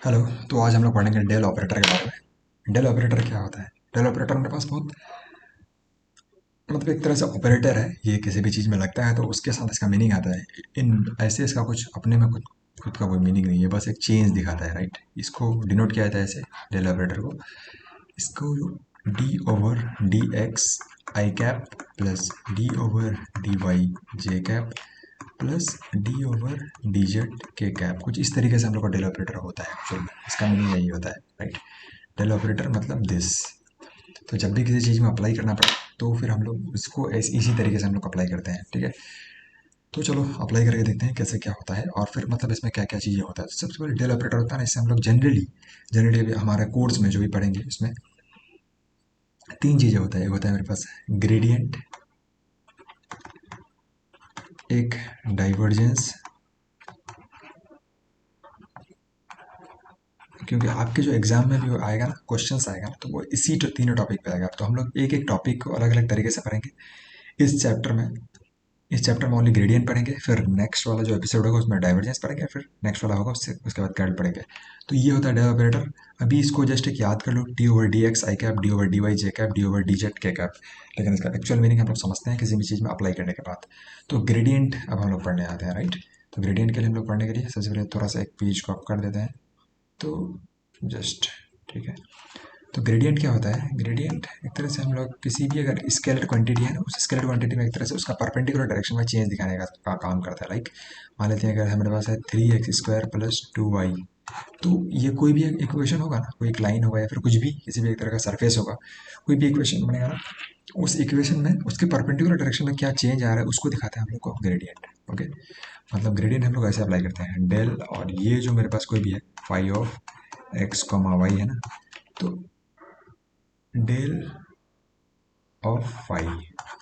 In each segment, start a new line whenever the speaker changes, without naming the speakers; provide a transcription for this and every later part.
Hello. तो आज हम लोग पढ़ेंगे डेल ऑपरेटर के बारे में। डेल ऑपरेटर क्या होता है? डेल ऑपरेटर मेरे पास बहुत मतलब एक तरह से ऑपरेटर है। ये किसी भी चीज़ में लगता है तो उसके साथ इसका मीनिंग आता है। इन ऐसे इसका कुछ अपने में खुद खुद का कोई मीनिंग नहीं है, बस एक चेंज दिखाता है, राइट। इसको डिनोट किया जाता है ऐसे, डेल ऑपरेटर को। इसको d over d x i cap plus d over d y j cap plus d over d z k cap, कुछ इस तरीके से हम लोग का डेल ऑपरेटर होता है। एक्चुअल में इसका मीनिंग यही होता है, राइट। डेल ऑपरेटर मतलब दिस। तो जब भी किसी चीज़ में अप्लाई करना पड़े तो फिर हम लोग इसको इसी तरीके से हम लोग अप्लाई करते हैं, ठीक है। तो चलो अप्लाई करके देखते हैं कैसे क्या होता है और फिर मतलब इसमें क्या क्या चीज़ें होता है। तो सबसे पहले डेल ऑपरेटर होता है ना, इससे हम लोग जनरली जनरली हमारे कोर्स में जो भी पढ़ेंगे उसमें तीन चीज़ें होता है। एक होता है मेरे पास ग्रेडियंट, एक डाइवर्जेंस, क्योंकि आपके जो एग्जाम में भी आएगा ना, क्वेश्चंस आएगा ना, तो वो इसी तीनों टॉपिक पे आएगा। तो हम लोग एक एक टॉपिक को अलग अलग तरीके से पढ़ेंगे इस चैप्टर में। इस चैप्टर में ओनली ग्रेडियंट पढ़ेंगे, फिर नेक्स्ट वाला जो एपिसोड होगा उसमें डाइवर्जेंस पढ़ेंगे, फिर नेक्स्ट वाला होगा उससे उसके बाद कैड पढ़ेंगे। तो ये होता है डेल ऑपरेटर। अभी इसको जस्ट एक याद कर लो, d over d x i cap, d over d y j cap, d over d z k cap. लेकिन इसका एक्चुअल मीनिंग हम लोग समझते हैं किसी भी चीज़ में अप्लाई करने के बाद। तो ग्रेडियंट अब हम लोग पढ़ने आते हैं, राइट। तो ग्रेडियंट के लिए हम लोग पढ़ने के लिए सबसे पहले थोड़ा सा एक पेज को अप कर देते हैं। तो जस्ट ठीक है। तो ग्रेडियंट क्या होता है? ग्रेडियंट एक तरह से हम लोग किसी भी अगर स्केलर क्वांटिटी है ना, उस स्केलर क्वांटिटी में एक तरह से उसका परपेंडिकुलर डायरेक्शन में चेंज दिखाने का काम करता है। लाइक मान लेते हैं अगर हमारे पास है 3x² प्लस 2y। तो ये कोई भी एक इक्वेशन होगा ना, कोई एक लाइन होगा या फिर कुछ भी किसी भी एक तरह का सरफेस होगा, कोई भी इक्वेशन बनेगा ना, उस इक्वेशन में उसके परपेंडिकुलर डायरेक्शन में क्या चेंज आ रहा है उसको दिखाते हैं हम लोग को ग्रेडियंट। ओके, मतलब ग्रेडियंट हम लोग ऐसे अप्लाई करते हैं डेल, और ये जो मेरे पास कोई भी है phi of X comma Y है ना, तो डेल ऑफ फाई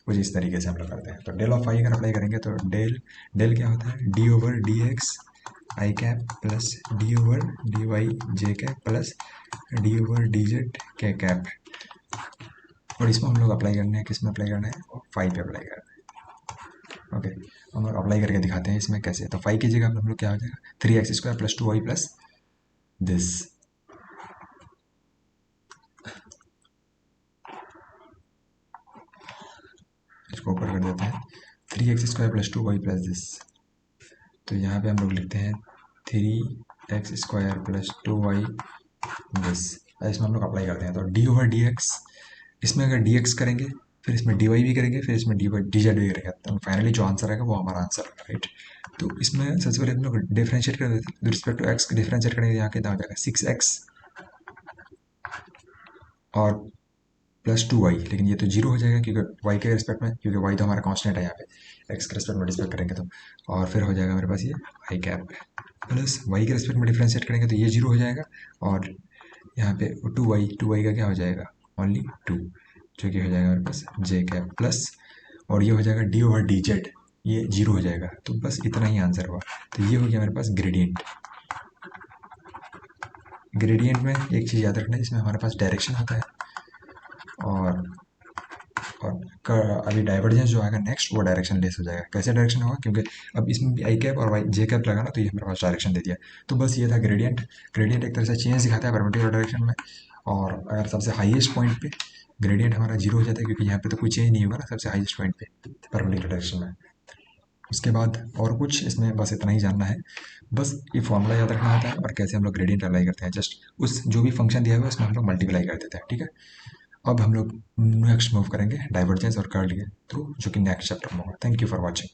कुछ इस तरीके से हम लोग करते हैं। तो डेल ऑफ फाई अगर अप्लाई करेंगे तो डेल डेल क्या होता है? D over d x i cap plus d over d y j cap plus d over d z k cap. और इसमें हम लोग अप्लाई करने हैं, किस में अप्लाई करना है? फाई पे अप्लाई करना है। ओके, हम लोग अप्लाई करके दिखाते हैं इसमें कैसे। तो फाई की जगह हम लोग क्या हो जाएगा? 3x² plus 2y plus this. इसको ऊपर कर देते हैं, 3x² plus 2y plus this. तो यहाँ पे हम लोग लिखते हैं 3x² प्लस 2y दिस। इसमें हम लोग अप्लाई करते हैं तो डी ओवर डी एक्स, इसमें अगर डी एक्स करेंगे फिर इसमें डी वाई भी करेंगे, फिर इसमें डी वाई डी जेड भी करेंगे, तो फाइनली जो आंसर आएगा वो हमारा आंसर होगा, राइट। तो इसमें सबसे पहले हम लोग डिफरेंशिएट कर देते हैं, रिस्पेक्ट टू एक्स डिफरेंशिएट करेंगे, यहाँ कितना हो जाएगा? 6x और प्लस 2y। लेकिन ये तो जीरो हो जाएगा क्योंकि y के रिस्पेक्ट में, क्योंकि y तो हमारा कांस्टेंट है यहाँ पे, x के रिस्पेक्ट में डिस्पेक्ट करेंगे तो। और फिर हो जाएगा मेरे पास ये आई कैप प्लस y के रिस्पेक्ट में डिफ्रेंशिएट करेंगे तो ये जीरो हो जाएगा। और यहाँ पे 2y का क्या हो जाएगा? ओनली 2, जो कि हो जाएगा मेरे पास जे कैप प्लस, और ये हो जाएगा डी ओवर डी जेड, ये जीरो हो जाएगा। तो बस इतना ही आंसर हुआ। तो ये हो गया मेरे पास ग्रेडियंट। ग्रेडियंट में एक चीज़ याद रखना है, इसमें हमारे पास डायरेक्शन होता है, और अभी डाइवर्जेंस जो आएगा नेक्स्ट वो डायरेक्शन लेस हो जाएगा। कैसे डायरेक्शन होगा? क्योंकि अब इसमें भी आई कैप और वाई जे कैप लगा ना, तो ये मेरे पास डायरेक्शन दे दिया। तो बस ये था ग्रेडियंट। ग्रेडियंट एक तरह से चेंज दिखाता है परपेंडिकुलर डायरेक्शन में। और अगर सबसे हाईएस्ट पॉइंट पे ग्रेडियंट हमारा जीरो हो जाता है, क्योंकि यहाँ पे तो कोई चेंज नहीं होगा ना सबसे हाईएस्ट पॉइंट पे परपेंडिकुलर डायरेक्शन में। उसके बाद और कुछ इसमें बस इतना ही जानना है। बस ये फॉर्मूला याद रखना होता है और कैसे हम लोग ग्रेडियंट अप्लाई करते हैं। जस्ट उस जो भी फंक्शन दिया हुआ है उसमें हम लोग मल्टीप्लाई कर देते हैं, ठीक है। अब हम लोग नेक्स्ट मूव करेंगे डाइवर्जेंस और कर्ल के थ्रू, जो कि नेक्स्ट चैप्टर में होगा। Thank you for watching.